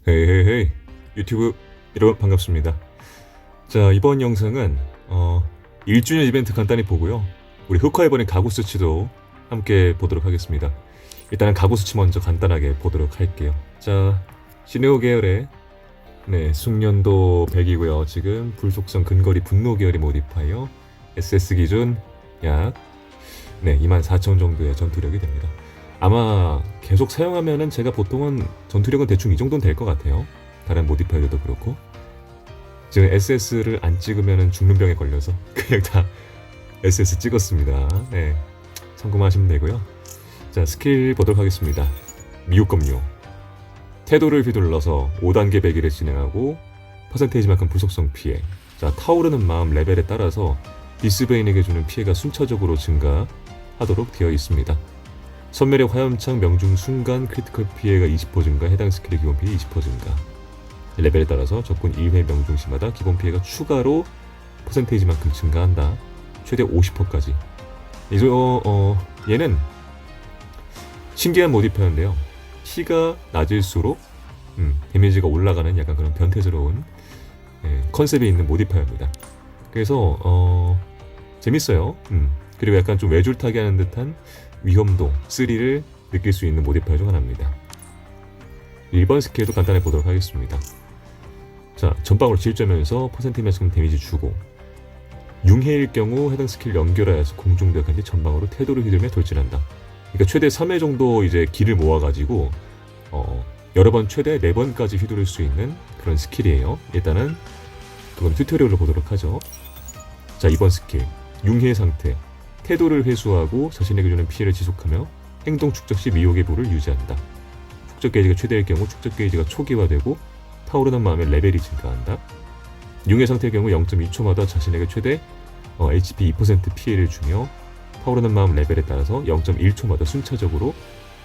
헤이헤이헤이 유튜브 여러분 반갑습니다. 자, 이번 영상은 1주년 이벤트 간단히 보고요, 우리 흑화해버린 가구 수치도 함께 보도록 하겠습니다. 일단은 가구 수치 먼저 간단하게 보도록 할게요. 자, 시네오 계열의 숙련도 100이고요 지금 불속성 근거리 분노 계열의 모디파이어 SS 기준 약 24,000 정도의 전투력이 됩니다. 아마 계속 사용하면은 제가 보통은 전투력은 대충 이 정도는 될 것 같아요. 다른 모디파이어도 그렇고. 지금 SS를 안 찍으면은 죽는 병에 걸려서 그냥 다 SS 찍었습니다. 네, 참고만 하시면 되고요. 자, 스킬 보도록 하겠습니다. 미호검류. 태도를 휘둘러서 5단계 배기를 진행하고 퍼센테이지만큼 불속성 피해. 자, 타오르는 마음 레벨에 따라서 비스베인에게 주는 피해가 순차적으로 증가하도록 되어 있습니다. 선멸의 화염창 명중 순간 크리티컬 피해가 20% 증가, 해당 스킬의 기본 피해 20% 증가. 레벨에 따라서 적군 1회 명중 시마다 기본 피해가 추가로 퍼센테이지만큼 증가한다. 최대 50%까지. 얘는 신기한 모디파이어인데요. 피가 낮을수록 데미지가 올라가는 약간 그런 변태스러운 컨셉이 있는 모디파이어입니다. 그래서 재밌어요. 그리고 약간 좀 외줄타기 하는 듯한 위험도, 스릴을 느낄 수 있는 모디파이어 중 하나입니다. 1번 스킬도 간단히 보도록 하겠습니다. 자, 전방으로 질주하면서 퍼센테이지만큼 데미지 주고, 융해일 경우 해당 스킬 연결하여서 공중벽한 뒤 전방으로 태도를 휘둘며 돌진한다. 그러니까 최대 3회 정도 이제 기를 모아가지고 여러 번 최대 4번까지 휘두를 수 있는 그런 스킬이에요. 일단은 그건 튜토리얼로 보도록 하죠. 자, 2번 스킬 융해 상태. 태도를 회수하고 자신에게 주는 피해를 지속하며 행동 축적 시 미혹의 부를 유지한다. 축적 게이지가 최대일 경우 축적 게이지가 초기화되고 타오르는 마음의 레벨이 증가한다. 융해 상태의 경우 0.2초마다 자신에게 최대 HP 2% 피해를 주며 타오르는 마음 레벨에 따라서 0.1초마다 순차적으로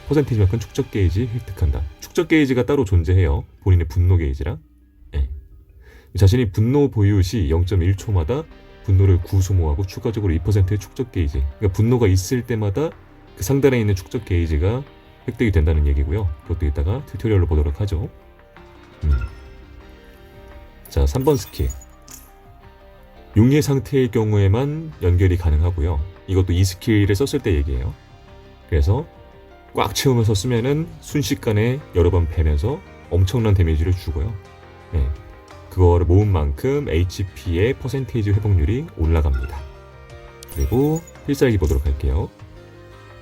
퍼센테이지만큼 축적 게이지 획득한다. 축적 게이지가 따로 존재해요. 본인의 분노 게이지랑. 자신이 분노 보유 시 0.1초마다 분노를 구소모하고 추가적으로 2%의 축적 게이지. 그러니까 분노가 있을 때마다 그 상단에 있는 축적 게이지가 획득이 된다는 얘기고요. 그것도 이따가 튜토리얼로 보도록 하죠. 자, 3번 스킬. 융해 상태의 경우에만 연결이 가능하고요. 이것도 이 스킬을 썼을 때 얘기예요. 그래서 꽉 채우면서 쓰면은 순식간에 여러 번 패면서 엄청난 데미지를 주고요. 그거를 모은 만큼 HP의 퍼센테이지 회복률이 올라갑니다. 그리고 필살기 보도록 할게요.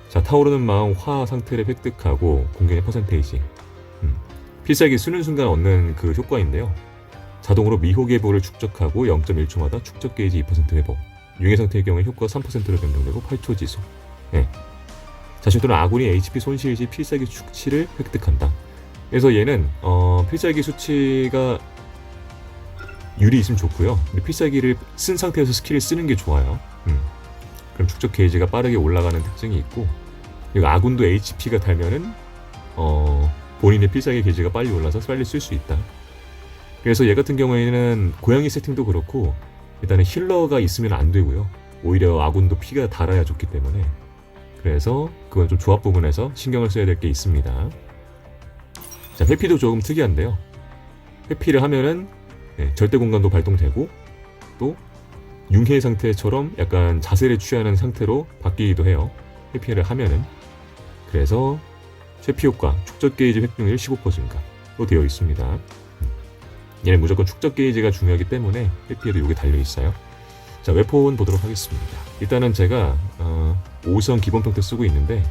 자, 타오르는 마음 화 상태를 획득하고 공격의 퍼센테이지. 필살기 쓰는 순간 얻는 그 효과인데요. 자동으로 미혹의 부를 축적하고 0.1초마다 축적 게이지 2% 회복. 융해 상태의 경우에 효과 3%로 변경되고 8초 지속. 자신 또는 아군이 HP 손실 시 필살기 수치를 획득한다. 그래서 얘는 필살기 수치가 유리 있으면 좋고요. 필살기를 쓴 상태에서 스킬을 쓰는 게 좋아요. 그럼 축적 게이지가 빠르게 올라가는 특징이 있고, 그리고 아군도 HP가 달면은 본인의 필살기 게이지가 빨리 올라서 빨리 쓸 수 있다. 그래서 얘 같은 경우에는 고양이 세팅도 그렇고 일단은 힐러가 있으면 안 되고요. 오히려 아군도 피가 달아야 좋기 때문에, 그래서 그건 좀 조합 부분에서 신경을 써야 될 게 있습니다. 자, 회피도 조금 특이한데요. 회피를 하면은 절대 공간도 발동되고 또 융해 상태처럼 약간 자세를 취하는 상태로 바뀌기도 해요. 회피를 하면은. 그래서 회피 효과, 축적 게이지 획득률 15% 증가로 되어 있습니다. 얘는 무조건 축적 게이지가 중요하기 때문에 회피에도 이게 달려 있어요. 자, 웨폰 보도록 하겠습니다. 일단은 제가 5성 기본 평타 쓰고 있는데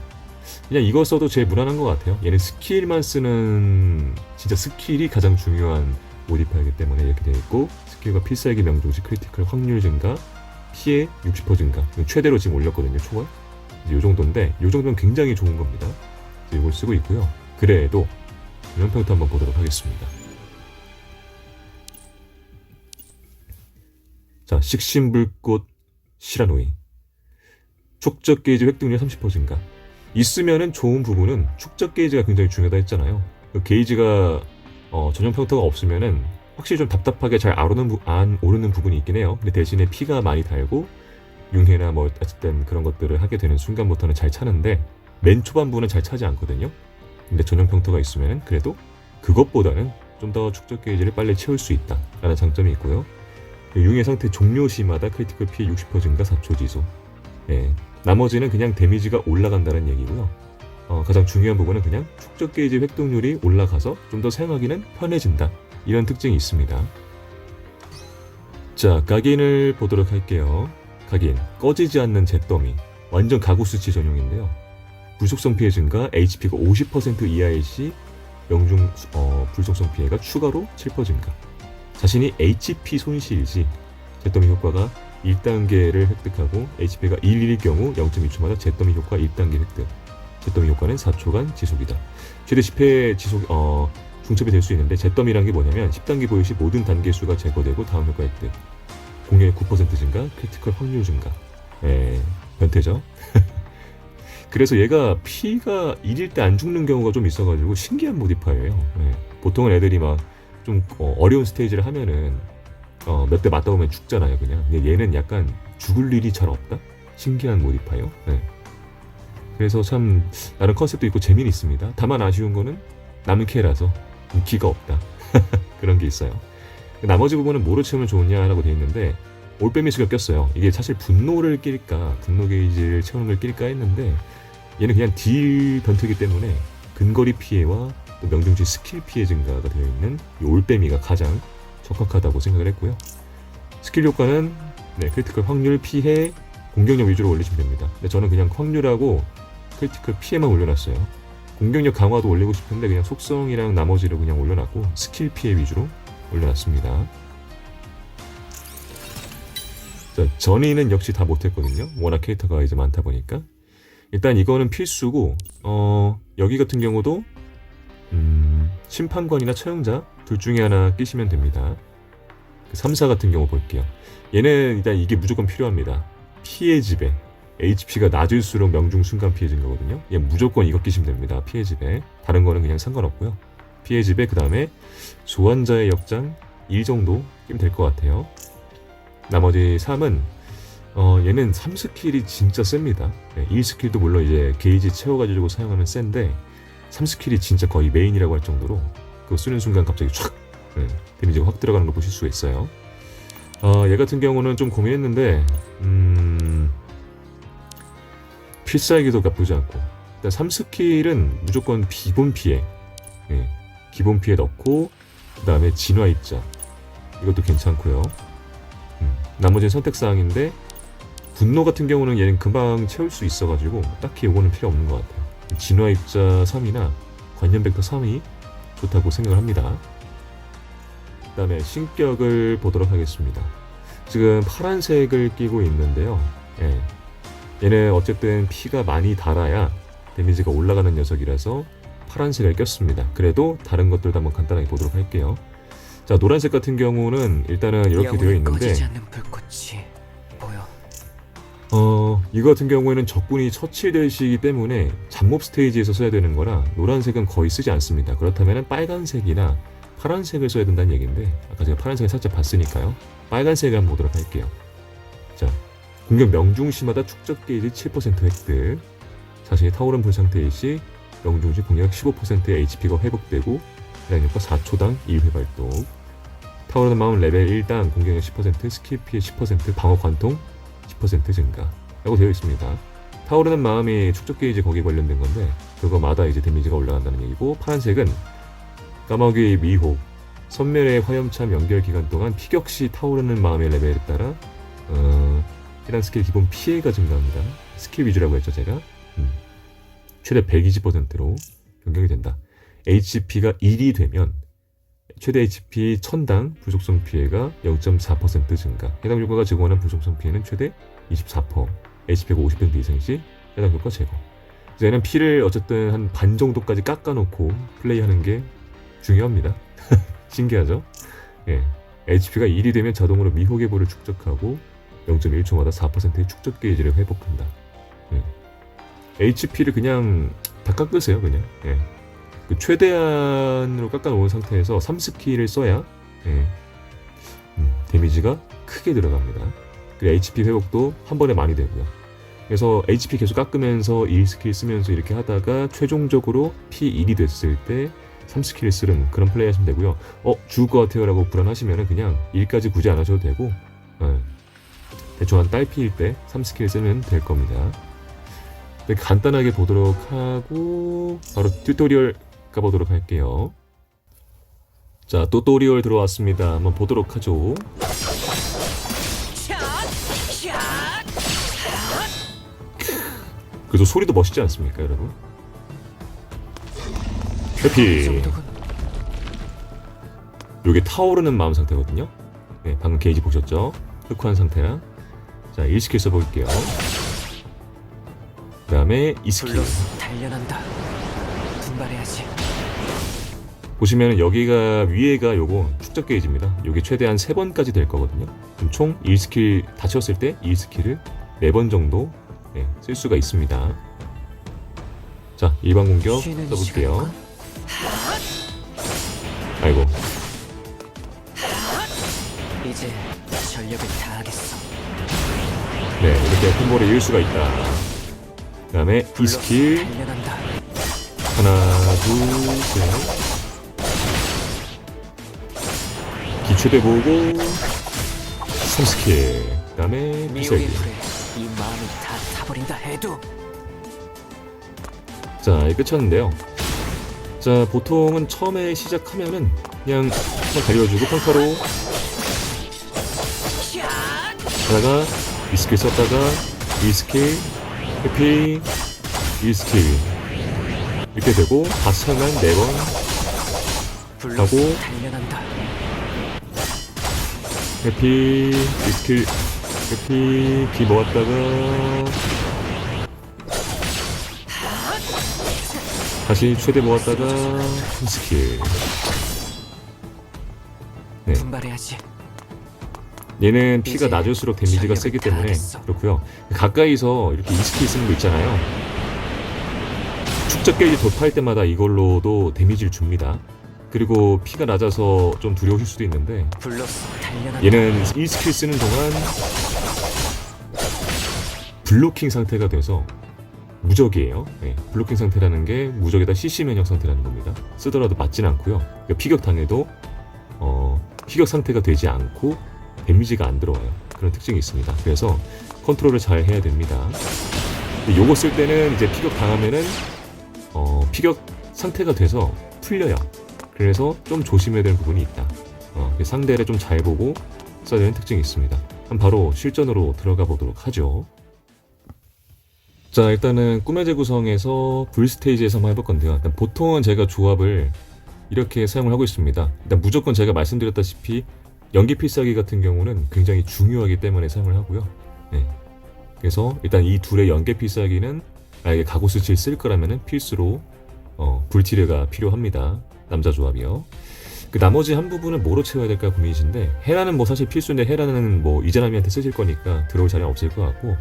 그냥 이거 써도 제일 무난한 것 같아요. 얘는 스킬만 쓰는, 진짜 스킬이 가장 중요한 모디파이어이기 때문에 이렇게 되어 있고, 스킬과 필살기 명중시 크리티컬 확률 증가, 피해 60% 증가. 최대로 지금 올렸거든요, 초월. 이제 이 정도인데, 이 정도면 굉장히 좋은 겁니다. 이걸 쓰고 있고요. 그래도 연평타 한번 보도록 하겠습니다. 자, 식신불꽃 시라노이. 축적 게이지 획득률 30% 증가. 있으면은 좋은 부분은 축적 게이지가 굉장히 중요하다 했잖아요. 그 게이지가 전용 평타가 없으면은 확실히 좀 답답하게 잘 안 오르는 부분이 있긴 해요. 근데 대신에 피가 많이 달고 융해나 뭐 어쨌든 그런 것들을 하게 되는 순간부터는 잘 차는데 맨 초반부는 잘 차지 않거든요. 근데 전용 평타가 있으면은 그래도 그것보다는 좀 더 축적 게이지를 빨리 채울 수 있다라는 장점이 있고요. 융의 상태 종료 시마다 크리티컬 피해 60% 증가 4초 지속. 예, 나머지는 그냥 데미지가 올라간다는 얘기고요. 가장 중요한 부분은 그냥 축적 게이지 획동률이 올라가서 좀 더 사용하기는 편해진다. 이런 특징이 있습니다. 자, 각인을 보도록 할게요. 각인, 꺼지지 않는 잿더미. 완전 가구 수치 전용인데요. 불속성 피해 증가, HP가 50% 이하일 시 명중 불속성 피해가 추가로 7% 증가. 자신이 HP 손실 시 잿더미 효과가 1단계를 획득하고 HP가 1일 경우 0.2초마다 잿더미 효과 1단계 획득. 잿더미 효과는 4초간 지속이다. 최대 10회 지속 중첩이 될 수 있는데 잿더미란 게 뭐냐면 10단계 보유 시 모든 단계 수가 제거되고 다음 효과 획득. 공격의 9% 증가, 크리티컬 확률 증가. 변태죠. 그래서 얘가 피가 1일 때 안 죽는 경우가 좀 있어가지고 신기한 모디파이어예요. 보통은 애들이 막 좀 어려운 스테이지를 하면은 몇 대 맞다 보면 죽잖아요, 그냥. 근데 얘는 약간 죽을 일이 잘 없다? 신기한 모디파이어. 그래서 참 나름 컨셉도 있고 재미는 있습니다. 다만 아쉬운 거는 남은 캐라서 기가 없다. 그런 게 있어요. 나머지 부분은 뭐로 채우면 좋으냐라고 되어 있는데 올빼미수가 꼈어요. 이게 사실 분노를 낄까, 분노 게이지를 채우는 걸 낄까 했는데 얘는 그냥 딜 변태이기 때문에 근거리 피해와 또 명중치 스킬 피해 증가가 되어 있는 이 올빼미가 가장 적합하다고 생각을 했고요. 스킬 효과는 크리티컬 확률, 피해, 공격력 위주로 올리시면 됩니다. 근데 저는 그냥 확률하고 크리티컬 피해만 올려놨어요. 공격력 강화도 올리고 싶은데 그냥 속성이랑 나머지를 그냥 올려놨고 스킬 피해 위주로 올려놨습니다. 자, 전이는 역시 다 못했거든요. 워낙 캐릭터가 이제 많다 보니까. 일단 이거는 필수고 여기 같은 경우도 심판관이나 처형자 둘 중에 하나 끼시면 됩니다. 3사 같은 경우 볼게요. 얘는 일단 이게 무조건 필요합니다. 피해 지배. HP가 낮을수록 명중 순간 피해 증가거든요. 얘 무조건 이거 끼시면 됩니다. 피해 지배. 다른 거는 그냥 상관없고요. 피해 지배, 그 다음에 소환자의 역장 1 정도 끼면 될 것 같아요. 나머지 3은 얘는 3스킬이 진짜 셉니다. 1스킬도 물론 이제 게이지 채워가지고 사용하면 센데 3스킬이 진짜 거의 메인이라고 할 정도로 그거 쓰는 순간 갑자기 촥 데미지가 확 들어가는 걸 보실 수가 있어요. 얘 같은 경우는 좀 고민했는데 필살기도 나쁘지 않고 일단 3스킬은 무조건 기본 피해 기본 피해 넣고 그 다음에 진화 입자 이것도 괜찮고요. 나머지는 선택사항인데 분노 같은 경우는 얘는 금방 채울 수 있어가지고 딱히 요거는 필요 없는 것 같아요. 진화 입자 3이나 관련 벡터 3이 좋다고 생각을 합니다. 그 다음에 신격을 보도록 하겠습니다. 지금 파란색을 끼고 있는데요. 얘는 어쨌든 피가 많이 달아야 데미지가 올라가는 녀석이라서 파란색을 꼈습니다. 그래도 다른 것들도 한번 간단하게 보도록 할게요. 자, 노란색 같은 경우는 일단은 이렇게 되어 있는데 이거 같은 경우에는 적군이 처치될 시기 때문에 잡몹 스테이지에서 써야 되는 거라 노란색은 거의 쓰지 않습니다. 그렇다면 빨간색이나 파란색을 써야 된다는 얘기인데 아까 제가 파란색을 살짝 봤으니까요. 빨간색을 한번 보도록 할게요. 자, 공격 명중시마다 축적 게이지 7% 획득. 자신이 타오른 불상태일 시 명중시 공격 15%의 HP가 회복되고 해당 효과 4초당 1회 발동. 타오르는 마음 레벨 1당 공격력 10%, 스킬 피해 10%, 방어 관통 10% 증가 라고 되어 있습니다. 타오르는 마음이 축적 게이지 거기에 관련된 건데 그거마다 이제 데미지가 올라간다는 얘기고, 파란색은 까마귀의 미혹, 선멸의 화염참 연결 기간 동안 피격 시 타오르는 마음의 레벨에 따라 해당 스킬 기본 피해가 증가합니다. 스킬 위주라고 했죠 제가. 최대 120%로 변경이 된다. HP가 1이 되면 최대 HP 1000당 불속성 피해가 0.4% 증가. 해당 효과가 제공하는 불속성 피해는 최대 24%. HP가 50% 이상 시 해당 효과 제거. 얘는 피를 어쨌든 한 반 정도까지 깎아놓고 플레이하는 게 중요합니다. 신기하죠? 예. HP가 1이 되면 자동으로 미혹의 볼을 축적하고 0.1초마다 4%의 축적 게이지를 회복한다. 예. HP를 그냥 다 깎으세요, 그냥. 예. 그 최대한으로 깎아놓은 상태에서 3스킬을 써야 데미지가 크게 들어갑니다. 그리고 HP 회복도 한 번에 많이 되고요. 그래서 HP 계속 깎으면서 1스킬 쓰면서 이렇게 하다가 최종적으로 P1이 됐을 때 3스킬 쓰는 그런 플레이 하시면 되고요. 죽을 것 같아요 라고 불안하시면 그냥 1까지 굳이 안 하셔도 되고 대충 한 딸피일 때 3스킬 쓰면 될 겁니다. 간단하게 보도록 하고 바로 튜토리얼 가보도록 할게요. 자, 튜토리얼 들어왔습니다. 한번 보도록 하죠. 그래서 소리도 멋있지 않습니까, 여러분? 해피. 요게 타오르는 마음 상태거든요. 네, 방금 게이지 보셨죠? 흑화한 상태라. 자, 1스킬 써볼게요. 그 다음에 2스킬. 달려난다. 분발해야지. 보시면 여기가 위에가 요거 축적 게이지입니다. 요게 최대한 3번까지 될 거거든요. 그럼 총 1스킬 다 채웠을 때 1스킬을 4번 정도 쓸 수가 있습니다. 자, 일반 공격 써볼게요. 아이고. 이제 전력을 다하겠어. 네, 이렇게 콤보를 이을 수가 있다. 그 다음에 2스킬. 달려난다. 하나, 둘, 셋. 기초대 보고 3스킬. 그 다음에 미오의 필살기. 불에 이 마음을 다 타버린다 해도. 자, 이게 끝이었는데요. 자, 보통은 처음에 시작하면은 그냥 한번 달려주고 평타로 하다가 2스킬 썼다가 2스킬 해피 1스킬 이렇게 되고 다시 하면 4번 하고 달려난다. 해피 2스킬 해피 기 모았다가 다시 최대 모았다가 3스킬. 네. 분발해야지. 얘는 피가 낮을수록 데미지가 세기 때문에 그렇고요. 가까이서 이렇게 2스킬 쓰는 거 있잖아요. 축적 게이지 돌파할 때마다 이걸로도 데미지를 줍니다. 그리고 피가 낮아서 좀 두려우실 수도 있는데 불렀어. 달려난다. 얘는 1스킬 쓰는 동안 블로킹 상태가 돼서 무적이에요. 네, 블로킹 상태라는 게 무적에다 CC 면역 상태라는 겁니다. 쓰더라도 맞진 않고요. 그러니까 피격 당해도 피격 상태가 되지 않고 데미지가 안 들어와요. 그런 특징이 있습니다. 그래서 컨트롤을 잘 해야 됩니다. 요거 쓸 때는 이제 피격 당하면은 피격 상태가 돼서 풀려요. 그래서 좀 조심해야 되는 부분이 있다. 상대를 좀 잘 보고 써야 되는 특징이 있습니다. 그럼 바로 실전으로 들어가 보도록 하죠. 자, 일단은 꿈의 재구성에서 불 스테이지에서 한번 해볼 건데요. 일단 보통은 제가 조합을 이렇게 사용을 하고 있습니다. 일단 무조건 제가 말씀드렸다시피 연기 필살기 같은 경우는 굉장히 중요하기 때문에 사용을 하고요. 네. 그래서 일단 이 둘의 연계 필살기는 만약에 가고 스칠 쓸 거라면 필수로 불티르가 필요합니다. 남자 조합이요. 그 나머지 한 부분은 뭐로 채워야 될까 고민이신데 헤라는 뭐 사실 필수인데 헤라는 뭐 이자나미한테 쓰실 거니까 들어올 자리는 없을 것 같고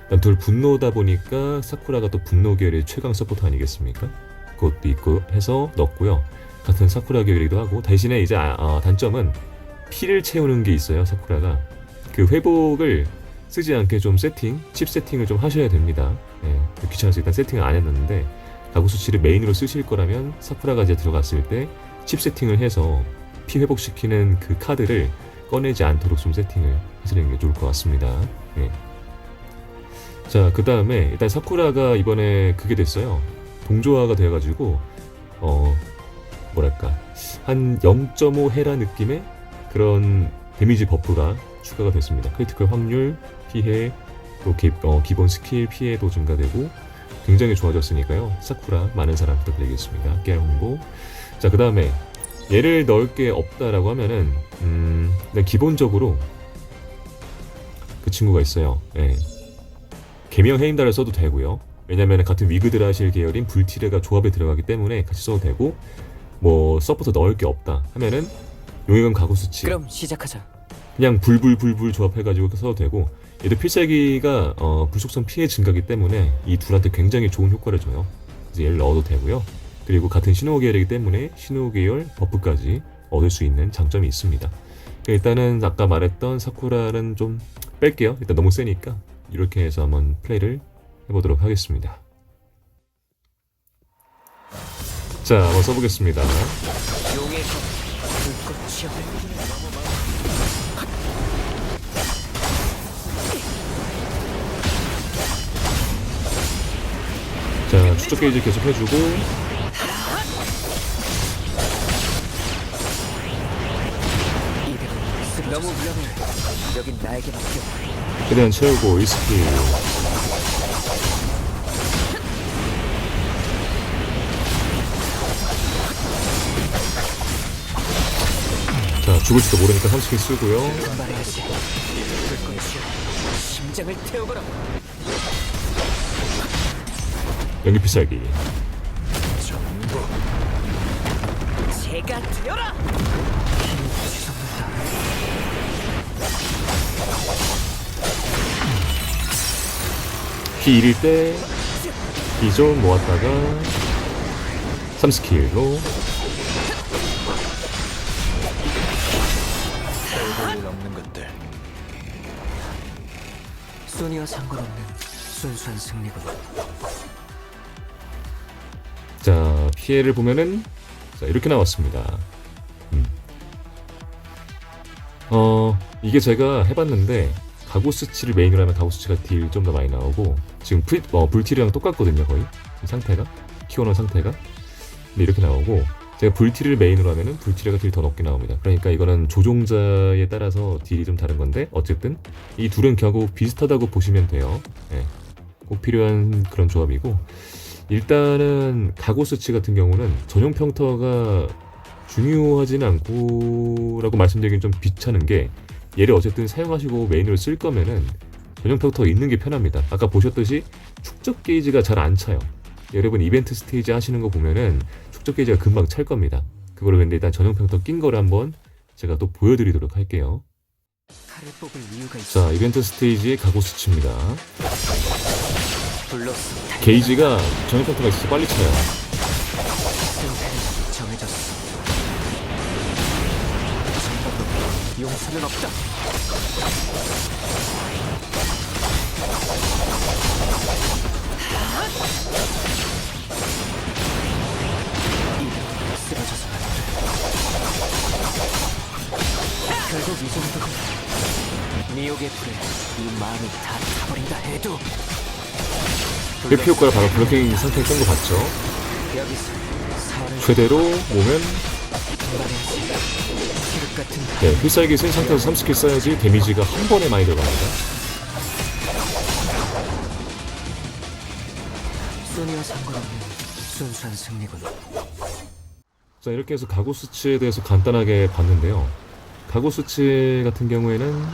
일단 둘 분노다 보니까 사쿠라가 또 분노 계열의 최강 서포터 아니겠습니까? 그것도 있고 해서 넣었고요. 같은 사쿠라 계열이기도 하고 대신에 이제 단점은 피를 채우는 게 있어요. 사쿠라가 그 회복을 쓰지 않게 좀 칩 세팅을 좀 하셔야 됩니다. 귀찮아서 일단 세팅을 안 했는데 가구 수치를 메인으로 쓰실 거라면 사쿠라가 이제 들어갔을 때 칩 세팅을 해서 피 회복시키는 그 카드를 꺼내지 않도록 좀 세팅을 하시는 게 좋을 것 같습니다. 자, 그 다음에 일단 사쿠라가 이번에 그게 됐어요. 동조화가 돼가지고 뭐랄까 한 0.5 헤라 느낌의 그런 데미지 버프가 추가가 됐습니다. 크리티컬 확률, 피해, 또 기본 스킬 피해도 증가되고 굉장히 좋아졌으니까요. 사쿠라 많은 사랑 부탁드리겠습니다. 깨알 홍보. 자, 그 다음에 얘를 넣을 게 없다라고 하면은 기본적으로 그 친구가 있어요. 개명 헤임달을 써도 되고요. 왜냐면 같은 위그드라실 계열인 불티르가 조합에 들어가기 때문에 같이 써도 되고 뭐 서포터 넣을 게 없다 하면은 용의금 가구 수치 그럼 시작하자. 그냥 불불불불 조합해가지고 써도 되고 얘도 필살기가 불속성 피해 증가기 때문에 이 둘한테 굉장히 좋은 효과를 줘요. 그래서 얘를 넣어도 되고요. 그리고 같은 신호 계열이기 때문에 신호 계열 버프까지 얻을 수 있는 장점이 있습니다. 일단은 아까 말했던 사쿠라는 좀 뺄게요. 일단 너무 세니까 이렇게 해서 한번 플레이를 해보도록 하겠습니다. 자, 한번 써보겠습니다. 용의 검 불꽃이여. 자, 추적 게이지 계속 해주고 이대로 너무 위험해. 여긴 나에게 맡겨. 최대한 채우고 이스킬. 자, 죽을지도 모르니까 30킬 쓰고요. 말해야지. 불꽃이여. 심장을 태우거라. 연기 필살기. 제가 되어라. 피 1일 때 B존 모았다가 3스킬로 별볼일 없는 것들. 소니와 상관없는 순수한 승리군. 자, 피해를 보면은 자, 이렇게 나왔습니다. 이게 제가 해봤는데 가고스치를 메인으로 하면 가고스치가 딜 좀 더 많이 나오고 지금 불티리랑 똑같거든요. 거의 상태가 키워놓은 상태가. 근데 이렇게 나오고 제가 불티리를 메인으로 하면은 불티리가 딜 더 높게 나옵니다. 그러니까 이거는 조종자에 따라서 딜이 좀 다른 건데 어쨌든 이 둘은 결국 비슷하다고 보시면 돼요. 네. 꼭 필요한 그런 조합이고, 일단은 가고스치 같은 경우는 전용 평터가 중요하진 않고 라고 말씀드리긴 좀 비차는 게, 얘를 어쨌든 사용하시고 메인으로 쓸 거면은 전용 평터 있는 게 편합니다. 아까 보셨듯이 축적 게이지가 잘 안 차요. 여러분 이벤트 스테이지 하시는 거 보면은 축적 게이지가 금방 찰 겁니다. 그거를 근데 일단 전용 평터 낀 거를 한번 제가 또 보여드리도록 할게요. 칼을 뽑을 이유가 있어. 자, 이벤트 스테이지의 가고스치입니다. 불렀어. 게이지가 전용 평터가 있어서 빨리 차요. 승패는 정해졌어. 정답으로 용서는 없다. 이대로 쓰러져서는 안 돼. 결국 이 정도군. 미혹의 불에 이 마음이 다 타버린다 해도 회피 효과를 바로 블로킹 상태에 뺀거 봤죠? 여기서 사활을 최대로 오면 말해야지. 칠흑 같은 네, 필살기 쓴 상태에서 3스킬 써야지 데미지가 한 번에 많이 들어갑니다. 소니와 상관없는 순수한 승리군. 자, 이렇게 해서 가고스치에 대해서 간단하게 봤는데요. 가고스치 같은 경우에는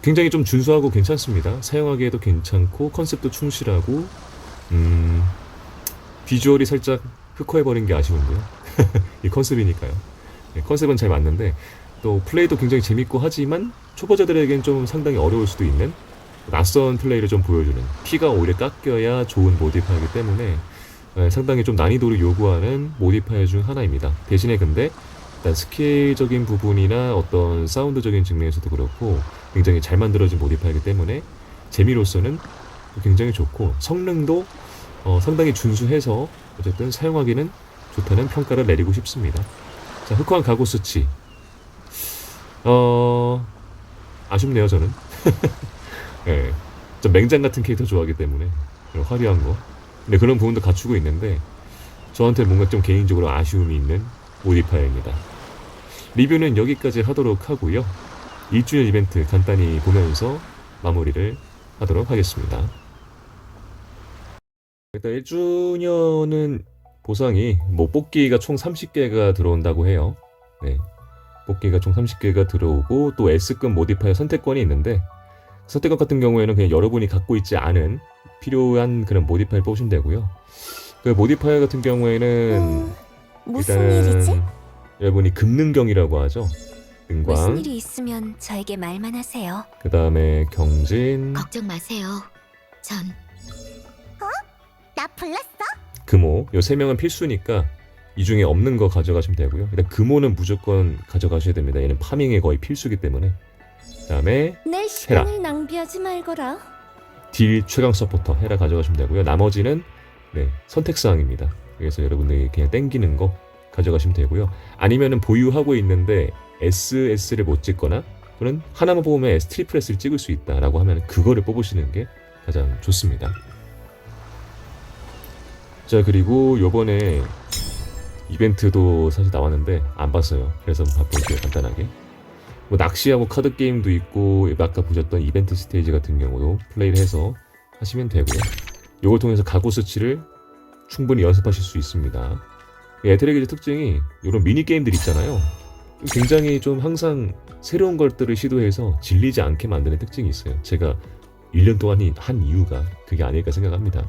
굉장히 좀 준수하고 괜찮습니다. 사용하기에도 괜찮고 컨셉도 충실하고 비주얼이 살짝 흑화해버린 게 아쉬운데요. 이 컨셉이니까요. 네, 컨셉은 잘 맞는데 또 플레이도 굉장히 재밌고 하지만 초보자들에겐 좀 상당히 어려울 수도 있는 낯선 플레이를 좀 보여주는, 피가 오히려 깎여야 좋은 모디파이기 때문에 상당히 좀 난이도를 요구하는 모디파이 중 하나입니다. 대신에 근데 일단 스킬적인 부분이나 어떤 사운드적인 측면에서도 그렇고 굉장히 잘 만들어진 모디파이기 때문에 재미로서는 굉장히 좋고 성능도 상당히 준수해서 어쨌든 사용하기는 좋다는 평가를 내리고 싶습니다. 자, 흑화한 가고스치 아쉽네요 저는. 네, 좀 맹장 같은 캐릭터 좋아하기 때문에 화려한 거, 근데 그런 부분도 갖추고 있는데 저한테 뭔가 좀 개인적으로 아쉬움이 있는 모디파이어입니다. 리뷰는 여기까지 하도록 하고요. 1주년 이벤트 간단히 보면서 마무리를 하도록 하겠습니다. 일단 1주년은 보상이 뽑기가 총 30개가 들어온다고 해요. 네, 뽑기가 총 30개가 들어오고 또 S급 모디파이어 선택권이 있는데, 선택권 같은 경우에는 그냥 여러분이 갖고 있지 않은 필요한 그런 모디파이어 뽑으시면 되고요. 그 모디파이어 같은 경우에는 무슨 일이지? 여러분이 금능경이라고 하죠. 무슨 능광, 일이 있으면 저에게 말만 하세요. 그 다음에 경진, 걱정 마세요. 전 나 불렀어? 금호, 요 세 명은 필수니까 이 중에 없는 거 가져가시면 되고요. 일단 금호는 무조건 가져가셔야 됩니다. 얘는 파밍에 거의 필수기 때문에. 그 다음에 내 시간을 낭비하지 말거라. 딜 최강 서포터 헤라 가져가시면 되고요. 나머지는 네, 선택사항입니다. 그래서 여러분들이 그냥 땡기는 거 가져가시면 되고요. 아니면은 보유하고 있는데 SS를 못 찍거나 또는 하나만 뽑으면 S 트리플 S를 찍을 수 있다라고 하면 그거를 뽑으시는 게 가장 좋습니다. 자, 그리고 요번에 이벤트도 사실 나왔는데 안 봤어요. 그래서 한번 볼게요, 간단하게. 뭐 낚시하고 카드 게임도 있고 아까 보셨던 이벤트 스테이지 같은 경우도 플레이를 해서 하시면 되고요. 요걸 통해서 가구 수치를 충분히 연습하실 수 있습니다. 에테르기즈 특징이 이런 미니 게임들 있잖아요. 굉장히 좀 항상 새로운 것들을 시도해서 질리지 않게 만드는 특징이 있어요. 제가 1년 동안 한 이유가 그게 아닐까 생각합니다.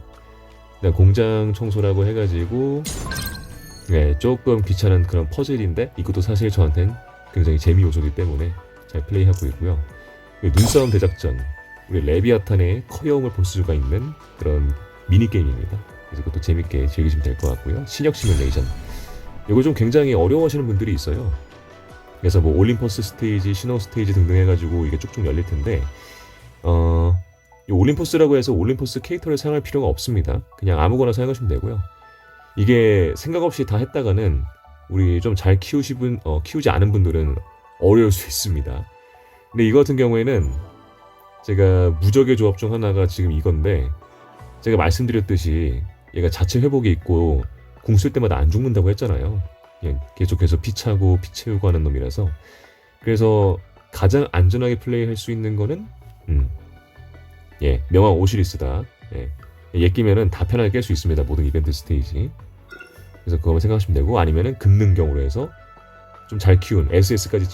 그냥 공장 청소라고 해가지고 네, 조금 귀찮은 그런 퍼즐인데 이것도 사실 저한테는 굉장히 재미 요소이기 때문에 잘 플레이하고 있고요. 눈싸움 대작전, 우리 레비아탄의 커여움을 볼 수가 있는 그런 미니 게임입니다. 그래서 그것도 재밌게 즐기시면 될 것 같고요. 신역 시뮬레이션, 이거 좀 굉장히 어려워하시는 분들이 있어요. 그래서 뭐 올림퍼스 스테이지, 신호 스테이지 등등 해가지고 이게 쭉쭉 열릴 텐데 이 올림퍼스라고 해서 올림퍼스 캐릭터를 사용할 필요가 없습니다. 그냥 아무거나 사용하시면 되고요. 이게 생각 없이 다 했다가는 우리 좀 잘 키우지 않은 분들은 어려울 수 있습니다. 근데 이거 같은 경우에는 제가 무적의 조합 중 하나가 지금 이건데, 제가 말씀드렸듯이 얘가 자체 회복이 있고 궁 쓸 때마다 안 죽는다고 했잖아요. 계속해서 피 차고 피 채우고 하는 놈이라서. 그래서 가장 안전하게 플레이할 수 있는 거는 명왕 오시리스다. 얘 끼면은 다 편하게 깰 수 있습니다. 모든 이벤트 스테이지. 그래서 그거만 생각하시면 되고, 아니면은 금능경으로 해서 좀 잘 키운 SS까지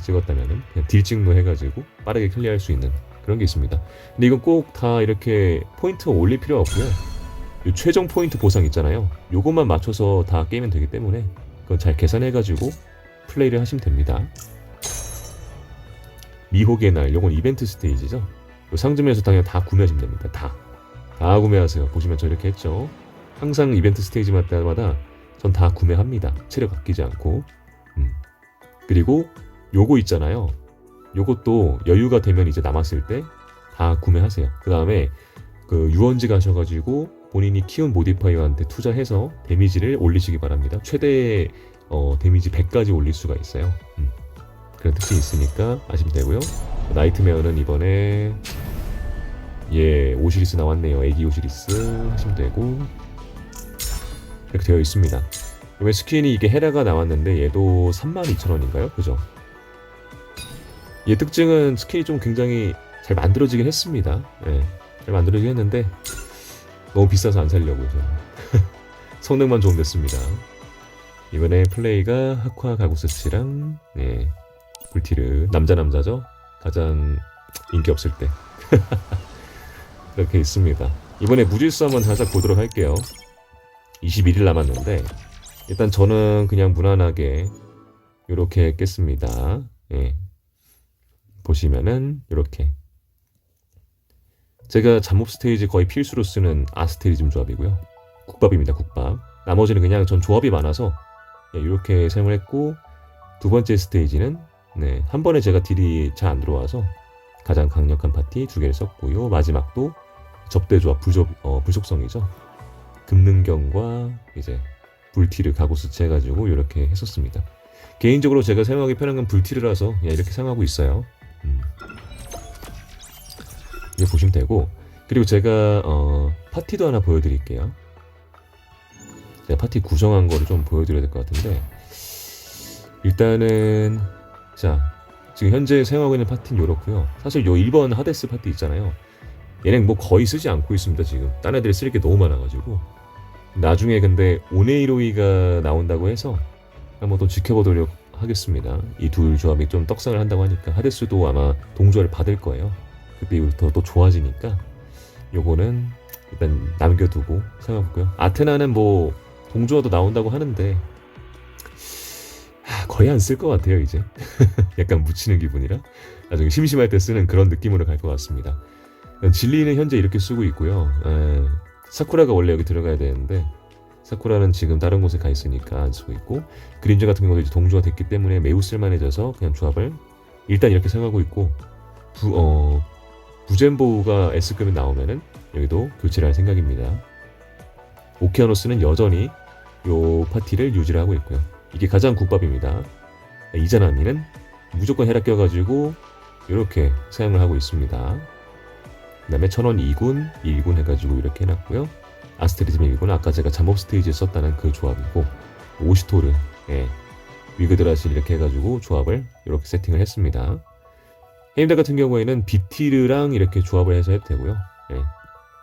찍었다면은 그냥 딜찍로 해가지고 빠르게 클리어할 수 있는 그런 게 있습니다. 근데 이건 꼭 다 이렇게 포인트 올릴 필요 없고요. 요 최종 포인트 보상 있잖아요. 요것만 맞춰서 다 깨면 되기 때문에 그건 잘 계산해가지고 플레이를 하시면 됩니다. 미혹의 날, 요건 이벤트 스테이지죠. 요 상점에서 당연히 다 구매하시면 됩니다. 다 구매하세요. 보시면 저 이렇게 했죠. 항상 이벤트 스테이지 때마다 전 다 구매합니다. 체력 아끼지 않고. 그리고 요거 있잖아요. 요것도 여유가 되면 이제 남았을 때 다 구매하세요. 그 다음에 그 유원지 가셔가지고 본인이 키운 모디파이어한테 투자해서 데미지를 올리시기 바랍니다. 최대 데미지 100까지 올릴 수가 있어요. 그런 특징이 있으니까 아시면 되고요. 나이트메어는 이번에 오시리스 나왔네요. 애기 오시리스 하시면 되고, 이렇게 되어 있습니다. 이번에 스킨이 이게 헤라가 나왔는데 얘도 32,000원인가요? 그죠? 얘 특징은 스킨이 좀 굉장히 잘 만들어지긴 했습니다. 잘 만들어지긴 했는데 너무 비싸서 안 살려고요. 저는. 성능만 좋으면 됐습니다. 이번에 플레이가 하쿠아 가구스치랑 불티르, 남자죠? 가장 인기 없을 때 이렇게 있습니다. 이번에 무질서 한번 살짝 보도록 할게요. 21일 남았는데 일단 저는 그냥 무난하게 이렇게 깼습니다. 보시면은 이렇게 제가 잠몹 스테이지 거의 필수로 쓰는 아스테리즘 조합이고요. 국밥입니다. 국밥. 나머지는 그냥 전 조합이 많아서 이렇게 사용을 했고, 두 번째 스테이지는 한 번에 제가 딜이 잘 안 들어와서 가장 강력한 파티 2개를 썼고요. 마지막도 접대 조합 불속성이죠. 금능경과 이제 불티르 가구스치 해가지고 이렇게 했었습니다. 개인적으로 제가 사용하기 편한 건 불티르라서 이렇게 사용하고 있어요. 이거 보시면 되고, 그리고 제가 파티도 하나 보여드릴게요. 제가 파티 구성한 거를 좀 보여드려야 될 것 같은데, 일단은 자, 지금 현재 사용하고 있는 파티는 이렇고요. 사실 요 1번 하데스 파티 있잖아요. 얘는 뭐 거의 쓰지 않고 있습니다. 지금 딴 애들이 쓸 게 너무 많아가지고. 나중에 근데 오네이로이가 나온다고 해서 한번 또 지켜보도록 하겠습니다. 이 둘 조합이 좀 떡상을 한다고 하니까 하데스도 아마 동조를 받을 거예요. 그때부터 또 좋아지니까 요거는 일단 남겨두고 생각해볼까요? 아테나는 뭐 동조화도 나온다고 하는데 거의 안 쓸 것 같아요. 이제 약간 묻히는 기분이라 나중에 심심할 때 쓰는 그런 느낌으로 갈 것 같습니다. 진리는 현재 이렇게 쓰고 있고요. 사쿠라가 원래 여기 들어가야 되는데 사쿠라는 지금 다른 곳에 가 있으니까 안 쓰고 있고, 그림자 같은 경우도 이제 동조가 됐기 때문에 매우 쓸만해져서 그냥 조합을 일단 이렇게 사용하고 있고, 부젠보우가 S급에 나오면은 여기도 교체를 할 생각입니다. 오케아노스는 여전히 요 파티를 유지를 하고 있고요. 이게 가장 국밥입니다. 이자나미는 무조건 혈압 껴가지고 이렇게 사용을 하고 있습니다. 그 다음에 천원 2군, 1군 해가지고 이렇게 해놨고요. 아스트리즘 1군, 아까 제가 잠업 스테이지에 썼다는 그 조합이고, 오시토르, 위그드라실 이렇게 해가지고 조합을 이렇게 세팅을 했습니다. 헤임달 같은 경우에는 비티르랑 이렇게 조합을 해서 해도 되고요.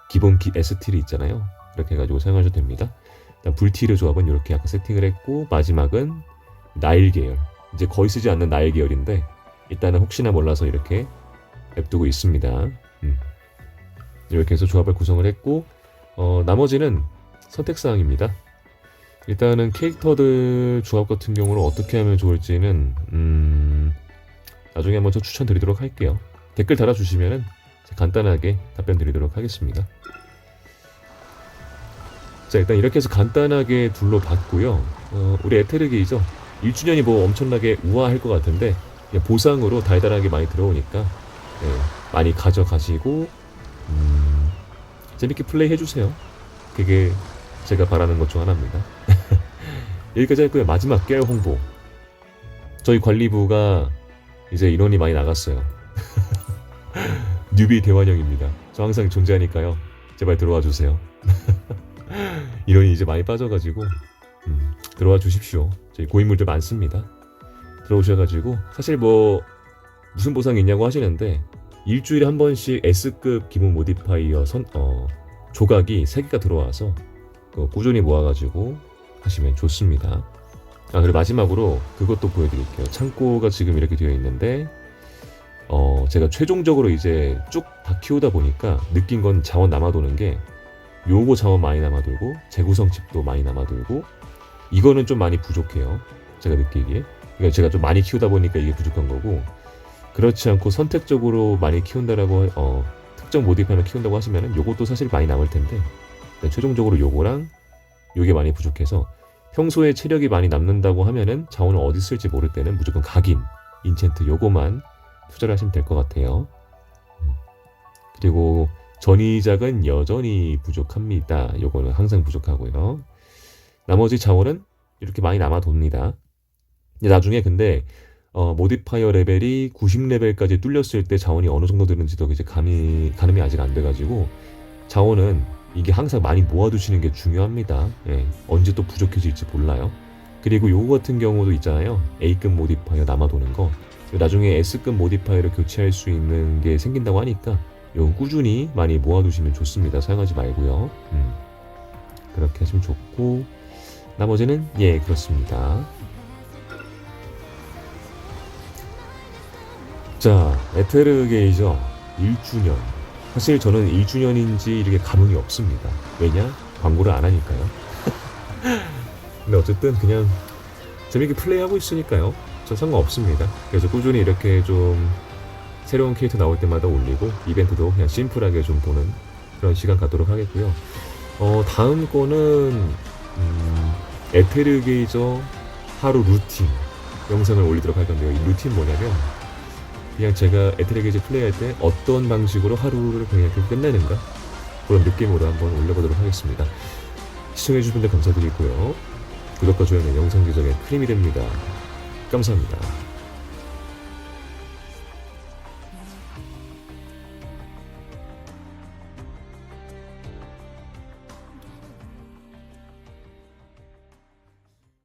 기본 S티르 있잖아요. 이렇게 해가지고 사용하셔도 됩니다. 일단 불티르 조합은 이렇게 약간 세팅을 했고, 마지막은 나일 계열. 이제 거의 쓰지 않는 나일 계열인데 일단은 혹시나 몰라서 이렇게 냅두고 있습니다. 이렇게 해서 조합을 구성을 했고, 나머지는 선택사항입니다. 일단은 캐릭터들 조합 같은 경우는 어떻게 하면 좋을지는 나중에 한번 저 추천드리도록 할게요. 댓글 달아주시면은 간단하게 답변 드리도록 하겠습니다. 자, 일단 이렇게 해서 간단하게 둘러봤고요. 우리 에테르기이죠. 1주년이 뭐 엄청나게 우아할 것 같은데 그냥 보상으로 달달하게 많이 들어오니까 많이 가져가시고 재밌게 플레이 해주세요. 그게 제가 바라는 것 중 하나입니다. 여기까지 했고요. 마지막 깨알 홍보. 저희 관리부가 이제 인원이 많이 나갔어요. 뉴비 대환영입니다. 저 항상 존재하니까요. 제발 들어와 주세요. 인원이 이제 많이 빠져가지고 들어와 주십시오. 저희 고인물들 많습니다. 들어오셔가지고 사실 뭐 무슨 보상이 있냐고 하시는데 일주일에 한 번씩 S급 기본 모디파이어 조각이 3개가 들어와서 꾸준히 모아가지고 하시면 좋습니다. 그리고 마지막으로 그것도 보여드릴게요. 창고가 지금 이렇게 되어 있는데 제가 최종적으로 이제 쭉 다 키우다 보니까 느낀 건 자원 남아도는 게 요거 자원 많이 남아돌고 재구성 칩도 많이 남아돌고 이거는 좀 많이 부족해요. 제가 느끼기에. 그러니까 제가 좀 많이 키우다 보니까 이게 부족한 거고, 그렇지 않고 선택적으로 많이 키운다라고 특정 모디파이어 키운다고 하시면은 요것도 사실 많이 남을 텐데 일단 최종적으로 요거랑 요게 많이 부족해서 평소에 체력이 많이 남는다고 하면은 자원을 어디 쓸지 모를 때는 무조건 각인, 인챈트 요거만 투자를 하시면 될 것 같아요. 그리고 전이작은 여전히 부족합니다. 요거는 항상 부족하고요. 나머지 자원은 이렇게 많이 남아돕니다. 나중에 근데 모디파이어 레벨이 90레벨까지 뚫렸을 때 자원이 어느 정도 되는지도 이제 가늠이 아직 안 돼가지고 자원은 이게 항상 많이 모아두시는 게 중요합니다. 언제 또 부족해질지 몰라요. 그리고 요거 같은 경우도 있잖아요. A급 모디파이어 남아도는 거. 나중에 S급 모디파이어를 교체할 수 있는 게 생긴다고 하니까 이건 꾸준히 많이 모아두시면 좋습니다. 사용하지 말고요. 그렇게 하시면 좋고, 나머지는 그렇습니다. 자, 에테르게이저 1주년. 사실 저는 1주년인지 이렇게 감흥이 없습니다. 왜냐? 광고를 안 하니까요. 근데 어쨌든 그냥 재밌게 플레이하고 있으니까요. 전 상관없습니다. 그래서 꾸준히 이렇게 좀 새로운 캐릭터 나올 때마다 올리고 이벤트도 그냥 심플하게 좀 보는 그런 시간 갖도록 하겠고요. 다음 거는 에테르게이저 하루 루틴 영상을 올리도록 할 건데요. 이 루틴 뭐냐면 그냥 제가 에테르게이저 플레이할 때 어떤 방식으로 하루를 그냥 끝내는가 그런 느낌으로 한번 올려보도록 하겠습니다. 시청해주신 분들 감사드리고요. 구독과 좋아요는 영상 제작에 큰 힘이 됩니다. 감사합니다.